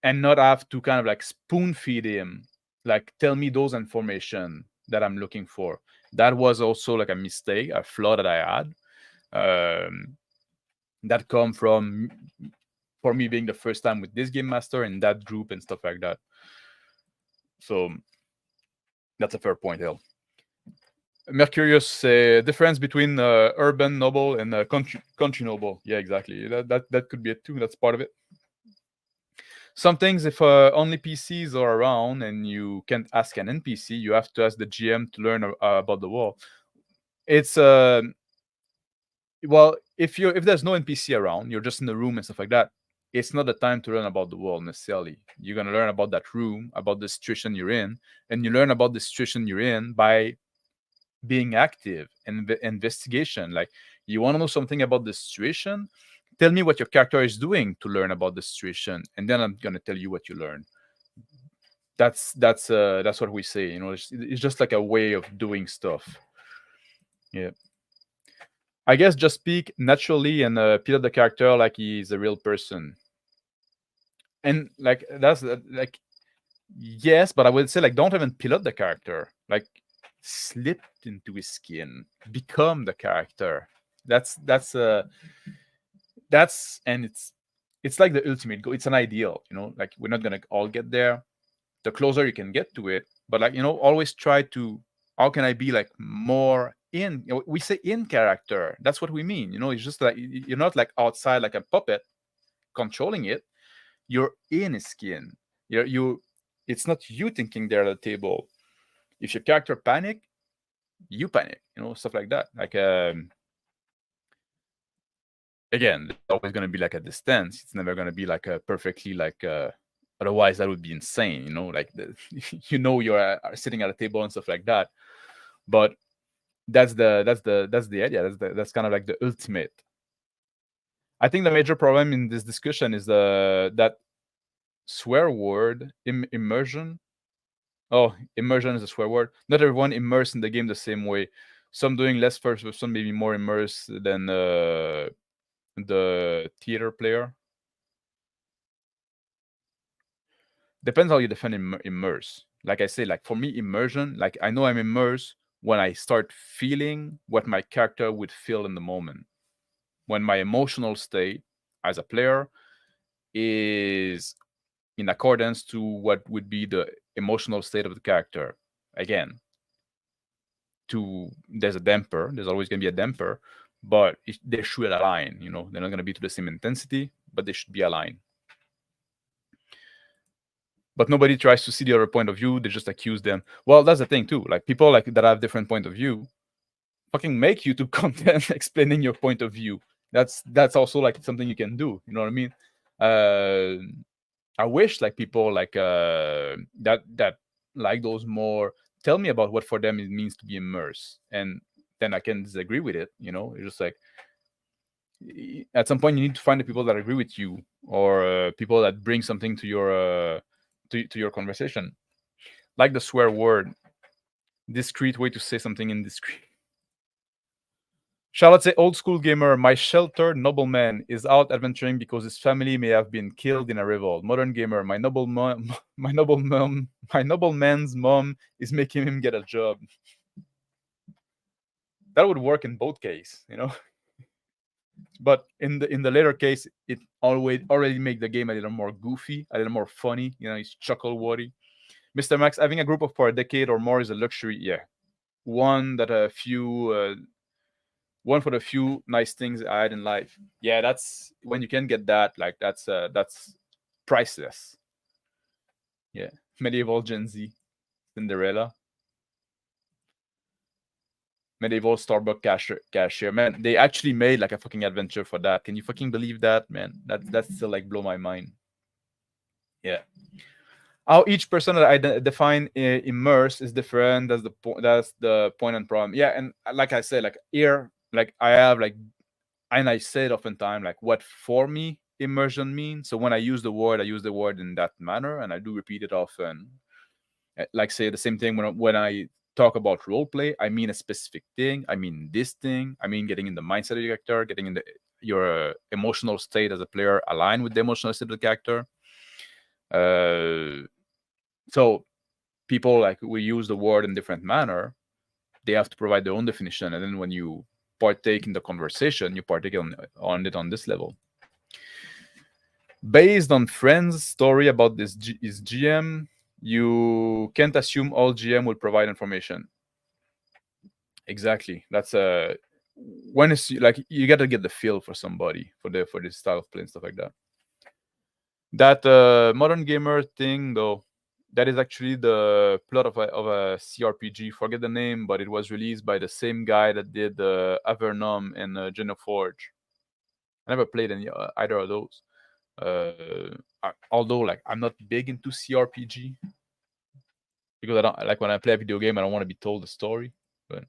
Speaker 1: and not have to kind of like spoon feed him, like tell me those information that I'm looking for. That was also like a mistake, a flaw that I had. That come from for me being the first time with this game master and that group and stuff like that. So that's a fair point, Hill. Mercurius, difference between urban noble and country noble. Yeah, exactly. That could be it too. That's part of it. Some things, if only PCs are around and you can't ask an NPC, you have to ask the GM to learn about the wall. It's well, if there's no NPC around, you're just in the room and stuff like that. It's not the time to learn about the wall necessarily. You're gonna learn about that room, about the situation you're in, and you learn about the situation you're in by being active and investigation. Like, you want to know something about the situation, tell me what your character is doing to learn about the situation, and then I'm gonna tell you what you learn. That's what we say. It's just like a way of doing stuff. Yeah. I guess just speak naturally and pilot the character like he's a real person. And like that's like yes, but I would say like don't even pilot the character. Like slip into his skin, become the character. That's and it's like the ultimate goal. It's an ideal, like we're not gonna all get there. The closer you can get to it, but like always try to how can I be like more in we say in character, that's what we mean. It's just like you're not like outside like a puppet controlling it. You're in his skin. You it's not you thinking there at the table. If your character panic, you panic, stuff like that. Like again, there's always going to be like a distance. It's never going to be like a perfectly like otherwise that would be insane, like you're sitting at a table and stuff like that. But that's the idea. That's kind of like the ultimate. I think the major problem in this discussion is that swear word immersion. Oh, immersion is a swear word. Not everyone immersed in the game the same way. Some doing less first person, maybe more immersed than the theater player. Depends how you define immerse. Like I say, like for me, immersion, like I know I'm immersed when I start feeling what my character would feel in the moment. When my emotional state as a player is in accordance to what would be the emotional state of the character. Again, there's a damper. There's always going to be a damper, but they should align. They're not going to be to the same intensity, but they should be aligned. But nobody tries to see the other point of view. They just accuse them. Well, that's the thing too. Like people like that have different point of view, fucking make YouTube content explaining your point of view. That's also like something you can do. You know what I mean? I wish like people like that like those more tell me about what for them it means to be immersed, and then I can disagree with it. It's just like at some point you need to find the people that agree with you or people that bring something to your to your conversation, like the swear word, discreet way to say something indiscreet. Charlotte say, old school gamer, my sheltered nobleman is out adventuring because his family may have been killed in a revolt. Modern gamer, my nobleman's mom is making him get a job. That would work in both cases, But in the later case, it already make the game a little more goofy, a little more funny. It's chuckle worthy. Mr. Max, having a group for a decade or more is a luxury. Yeah, one for the few nice things I had in life. Yeah, that's when you can get that. Like that's priceless. Yeah, medieval Gen Z, Cinderella, medieval Starbucks cashier. Man, they actually made like a fucking adventure for that. Can you fucking believe that, man? That's still like blow my mind. Yeah. How each person that I define immerse is different. That's the point. That's the point and problem. Yeah, and like I said, like here, like I have like, and I say it oftentimes, like what for me immersion means. So when I use the word, I use the word in that manner, and I do repeat it often. Like say the same thing when I talk about role play. I mean a specific thing. I mean this thing. I mean getting in the mindset of your character, getting in your emotional state as a player, aligned with the emotional state of the character. So people like we use the word in different manner. They have to provide their own definition, and then when you partake in the conversation, you partake on it on this level. Based on friends' story about is GM, you can't assume all GM will provide information. Exactly. That's a when it's like you got to get the feel for somebody for this style of play and stuff like that. That modern gamer thing though, that is actually the plot of a CRPG. Forget the name, but it was released by the same guy that did Avernum and Genoforge. I never played any either of those. Although like I'm not big into CRPG because I don't like when I play a video game I don't want to be told the story. But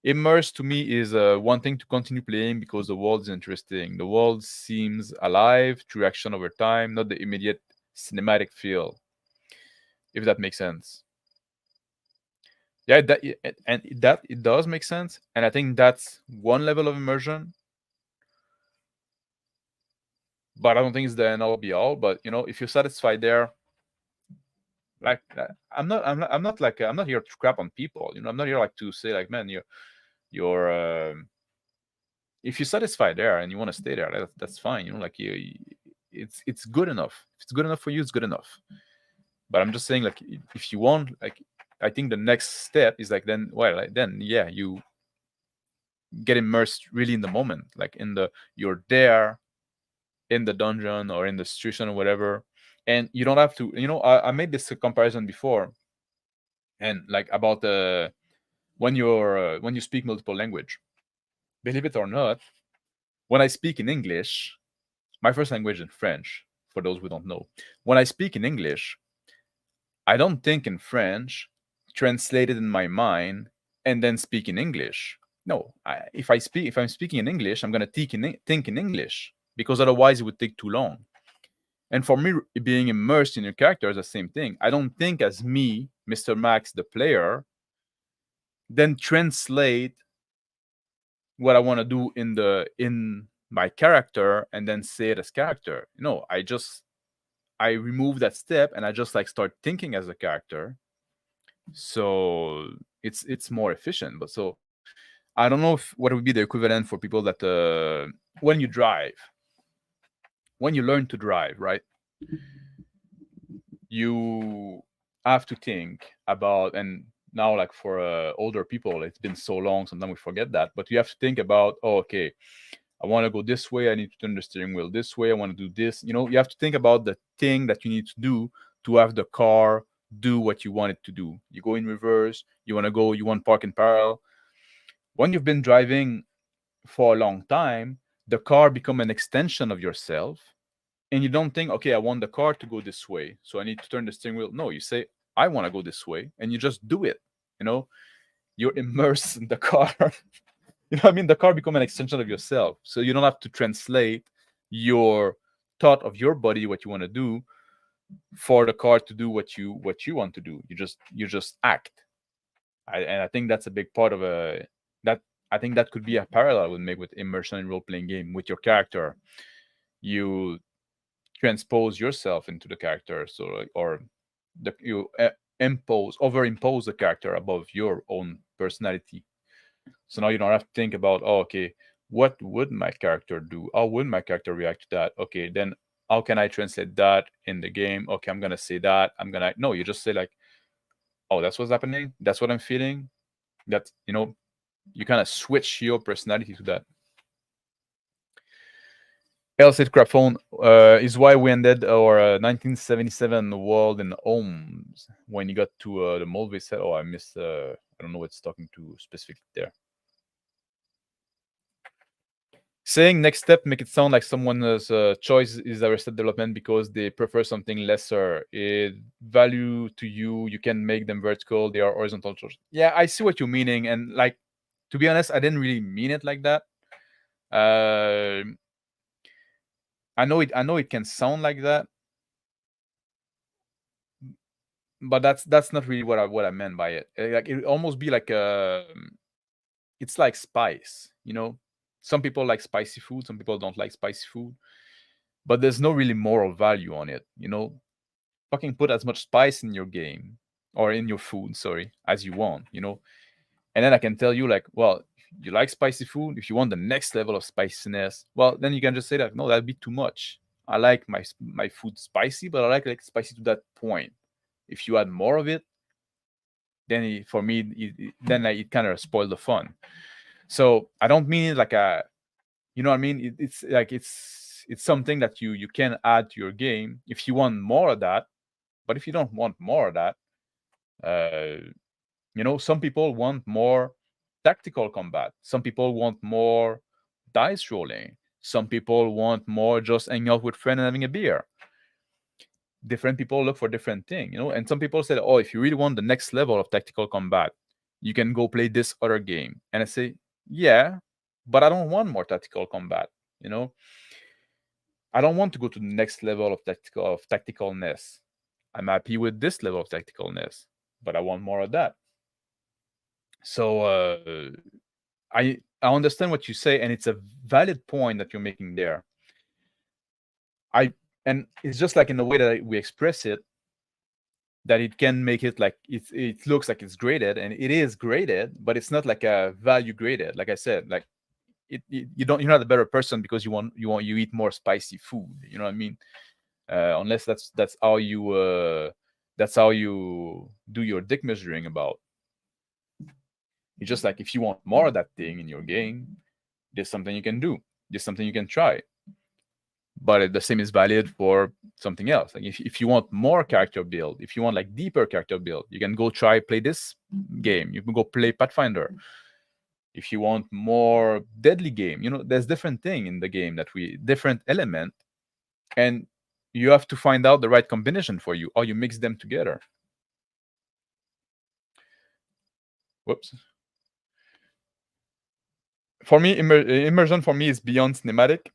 Speaker 1: immerse to me is wanting to continue playing because the world is interesting. The world seems alive through action over time, not the immediate cinematic feel. If that makes sense. Yeah, that it does make sense, and I think that's one level of immersion. But I don't think it's the end all be all. But you know, if you're satisfied there, like I'm not here to crap on people. You know, I'm not here like to say like, man, you're if you're satisfied there and you want to stay there, that's fine. You know, like it's good enough. If it's good enough for you, it's good enough. But I'm just saying, like, if you want, like, I think the next step is like then, well, like, then yeah, you get immersed really in the moment, like you're there in the dungeon or in the situation or whatever, and you don't have to. You know, I made this comparison before, and like about the when you speak multiple language. Believe it or not, when I speak in English, my first language is French. For those who don't know, when I speak in English, I don't think in French, translate it in my mind, and then speak in English. No, if I'm speaking in English, I'm gonna think in English because otherwise it would take too long. And for me, being immersed in your character is the same thing. I don't think as me, Mr. Max, the player, then translate what I want to do in my character and then say it as character. No, I remove that step and I just like start thinking as a character. So it's more efficient. But so I don't know if what would be the equivalent for people that when you drive, when you learn to drive, right? You have to think about, and now like for older people, it's been so long, sometimes we forget that, but you have to think about, oh, okay, I want to go this way, I need to turn the steering wheel this way, I want to do this. You know, you have to think about the thing that you need to do to have the car do what you want it to do. You go in reverse, you want to park in parallel. When you've been driving for a long time, the car become an extension of yourself, and you don't think, okay, I want the car to go this way, so I need to turn the steering wheel. No, you say, I want to go this way, and you just do it. You know, you're immersed in the car. You know what I mean? The car become an extension of yourself, so you don't have to translate your thought of your body, what you want to do, for the car to do what you want to do. You just act. And I think that's a big part of that. I think that could be a parallel would make with immersion in role playing game with your character. You transpose yourself into the character, so or you impose the character above your own personality. So now you don't have to think about, oh, okay, what would my character do? How would my character react to that? Okay, then how can I translate that in the game? Okay, I'm gonna say that. No, you just say like, oh, that's what's happening. That's what I'm feeling. That you kind of switch your personality to that. Said Craphone is why we ended our 1977 world in Ohms when you got to the Mulvey set. Oh, I missed. I don't know what's talking to specifically there. Saying next step make it sound like someone's choice is Arrested Development because they prefer something lesser. It value to you. You can make them vertical. They are horizontal. Yeah, I see what you're meaning, and like to be honest, I didn't really mean it like that. I know it can sound like that, but that's not really what I meant by it. Like it would almost be like it's like spice, you know. Some people like spicy food, some people don't like spicy food, but there's no really moral value on it, you know. fucking put as much spice in your game or in your food, sorry, as you want, and then I can tell you like, well, you like spicy food. If you want the next level of spiciness, well, then you can just say that no, that'd be too much. I like my food spicy, but I like spicy to that point. If you add more of it, then for me, then it kind of spoiled the fun. So I don't mean it like a, you know what I mean? It's like it's something that you can add to your game if you want more of that. But if you don't want more of that, some people want more tactical combat. Some people want more dice rolling. Some people want more just hanging out with friends and having a beer. Different people look for different things, and some people say, oh, if you really want the next level of tactical combat, you can go play this other game. And I say, yeah, but I don't want more tactical combat. I don't want to go to the next level of tacticalness. I'm happy with this level of tacticalness, but I want more of that. So I understand what you say, and it's a valid point that you're making there. And it's just like in the way that we express it, that it can make it like it looks like it's graded, and it is graded, but it's not like a value graded. Like I said, like you're not a better person because you eat more spicy food. You know what I mean? Unless that's how you do your dick measuring about. It's just like if you want more of that thing in your game, there's something you can do. There's something you can try. But the same is valid for something else. Like if you want more character build, if you want like deeper character build, you can go play this game. You can go play Pathfinder. If you want more deadly game, there's different thing in the game different element, and you have to find out the right combination for you, or you mix them together. Whoops. For me, immersion for me is beyond cinematic.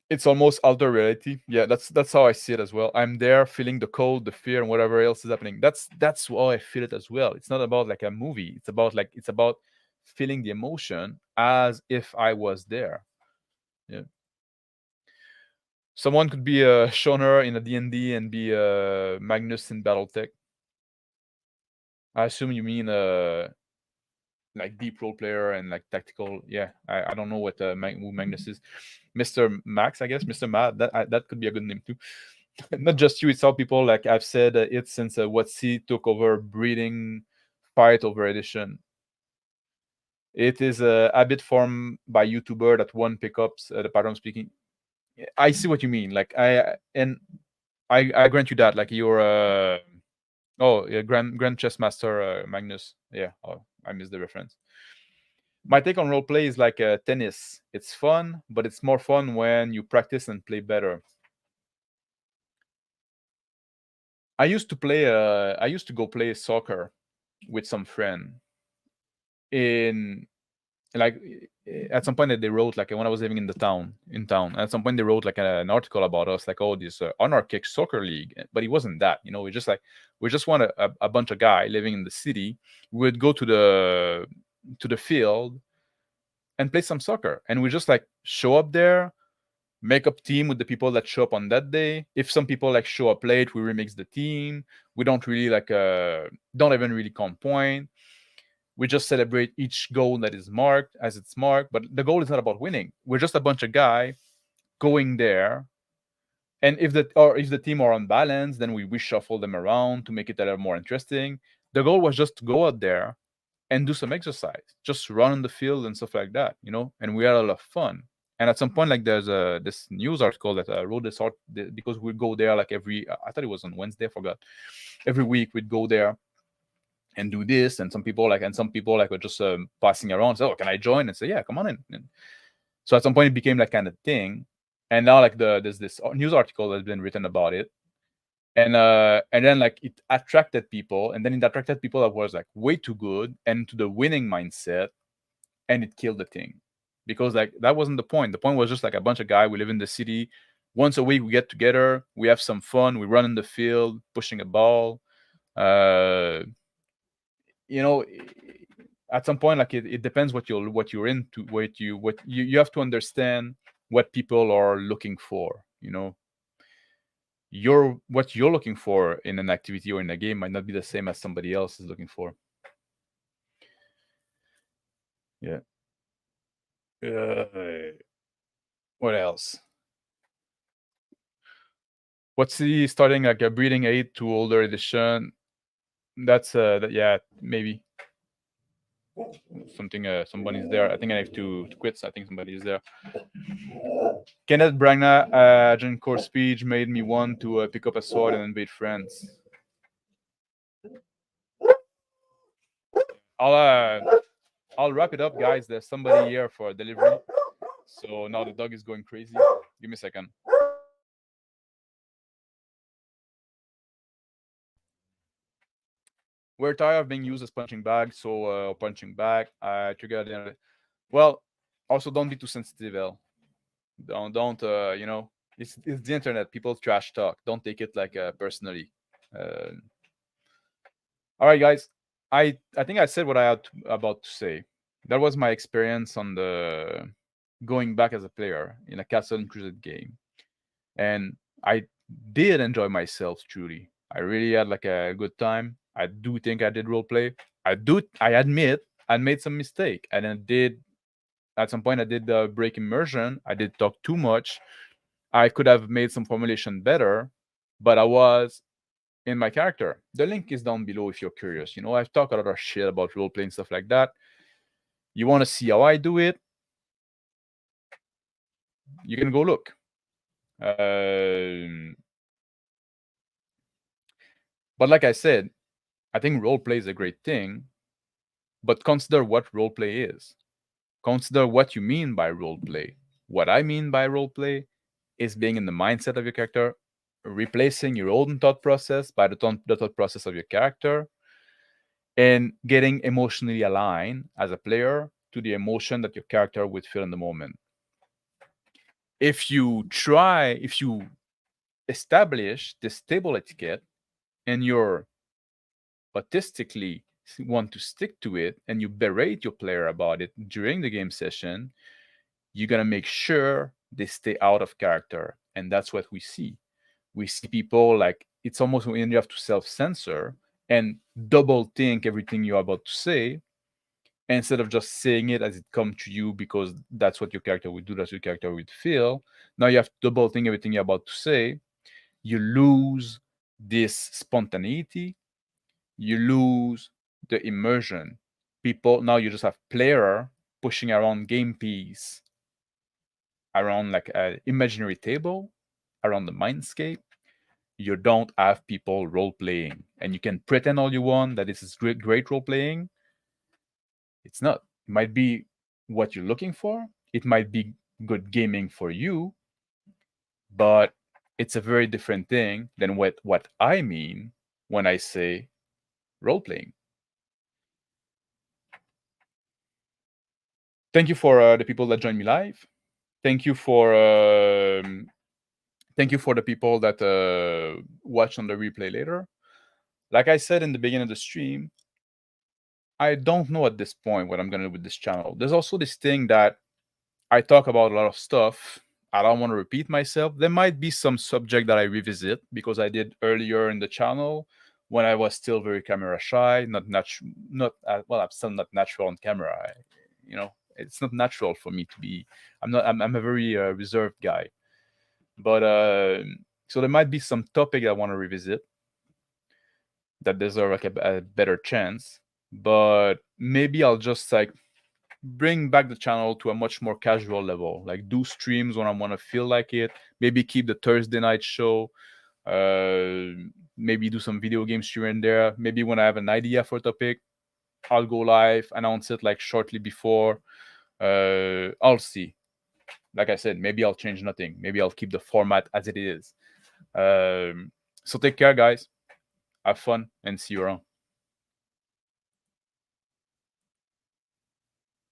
Speaker 1: It's almost alter reality. Yeah, that's how I see it as well. I'm there feeling the cold, the fear, and whatever else is happening. That's how I feel it as well. It's not about like a movie. It's about feeling the emotion as if I was there. Yeah. Someone could be a Shoner in a D&D and be a Magnus in BattleTech. I assume you mean like deep role player and like tactical. Yeah, I don't know what who Magnus is. Mr. Max, I guess. Mr. Matt. That could be a good name too. Not just you, it's how people, like I've said it since WotC took over breeding Fight Over Edition. It is a habit formed by YouTuber that one pickups the pattern speaking. I see what you mean. Like I grant you that. Like you're Grand Chess Master Magnus. Yeah, I missed the reference. My take on roleplay is like tennis. It's fun, but it's more fun when you practice and play better. I used to go play soccer with some friend in, like, at some point that they wrote, like when I was living in town, at some point they wrote like an article about us, like, oh, this anarchic soccer league. But it wasn't that, we just want a bunch of guy living in the city. We would go to the field and play some soccer, and we just like show up there, make up team with the people that show up on that day. If some people like show up late, we remix the team. We don't really don't even really count point. We just celebrate each goal that is marked as it's marked. But the goal is not about winning. We're just a bunch of guys going there. And if the team are unbalanced, then we reshuffle them around to make it a little more interesting. The goal was just to go out there and do some exercise, just run on the field and stuff like that, and we had a lot of fun. And at some point, like, there's this news article that I wrote this art because we'd go there like I thought it was on Wednesday, I forgot. Every week we'd go there and do this, and some people were just passing around, say, oh, can I join? And say, yeah, come on in. And so at some point it became like kind of thing. And now like there's this news article that's been written about it. And then like it attracted people, and then it attracted people that was like way too good and to the winning mindset, and it killed the thing. Because like that wasn't the point. The point was just like a bunch of guys. We live in the city. Once a week we get together. We have some fun. We run in the field, pushing a ball. At some point, like it depends what you're into. What you have to understand what people are looking for. what you're looking for in an activity or in a game might not be the same as somebody else is looking for. Yeah. What else? What's the starting like a breeding 8 to older edition? That's yeah, maybe something. Somebody's there. I think I have to quit. So I think somebody is there. Kenneth Bragna, Agent Core speech made me want to pick up a sword and invade France. I'll wrap it up, guys. There's somebody here for delivery. So now the dog is going crazy. Give me a second. We're tired of being used as punching bag, so punching bag. I triggered it. Well, also don't be too sensitive, El. Don't you know? It's the internet. People trash talk. Don't take it like personally. All right, guys. I think I said what I had about to say. That was my experience on the going back as a player in a Castles Crusades game, and I did enjoy myself truly. I really had like a good time. I do think I did role play. I admit I made some mistake, and I did at some point I did break immersion. I did talk too much. I could have made some formulation better, but I was in my character. The link is down below if you're curious. You know, I've talked a lot of shit about role playing stuff like that. You want to see how I do it? You can go look. But like I said, I think role play is a great thing, but consider what role play is. Consider what you mean by role play. What I mean by role play is being in the mindset of your character, replacing your own thought process by the thought process of your character, and getting emotionally aligned as a player to the emotion that your character would feel in the moment. If you establish this table etiquette and you're autistically want to stick to it and you berate your player about it during the game session, you got to make sure they stay out of character. And that's what we see. We see people like it's almost when you have to self-censor and double think everything you're about to say instead of just saying it as it comes to you because that's what your character would do, that's what your character would feel. Now you have to double think everything you're about to say. You lose this spontaneity, you lose the immersion. People now you just have player pushing around game piece around like an imaginary table around the mindscape. You don't have people role playing, and you can pretend all you want that this is great role playing. It's not. It might be what you're looking for. It might be good gaming for you, but it's a very different thing than what I mean when I say role playing. Thank you for the people that joined me live. Thank you for the people that watch on the replay later. Like I said in the beginning of the stream, I don't know at this point what I'm gonna do with this channel. There's also this thing that I talk about a lot of stuff. I don't want to repeat myself. There might be some subject that I revisit because I did earlier in the channel when I was still very camera shy, not well, I'm still not natural on camera. It's not natural for me to be. I'm a very reserved guy. But so there might be some topic I want to revisit that deserve like a better chance. But maybe I'll just like bring back the channel to a much more casual level, like do streams when I want to feel like it, maybe keep the Thursday night show, maybe do some video games here and there. Maybe when I have an idea for a topic, I'll go live, announce it like shortly before. I'll see. Like I said, maybe I'll change nothing. Maybe I'll keep the format as it is. So take care, guys. Have fun and see you around.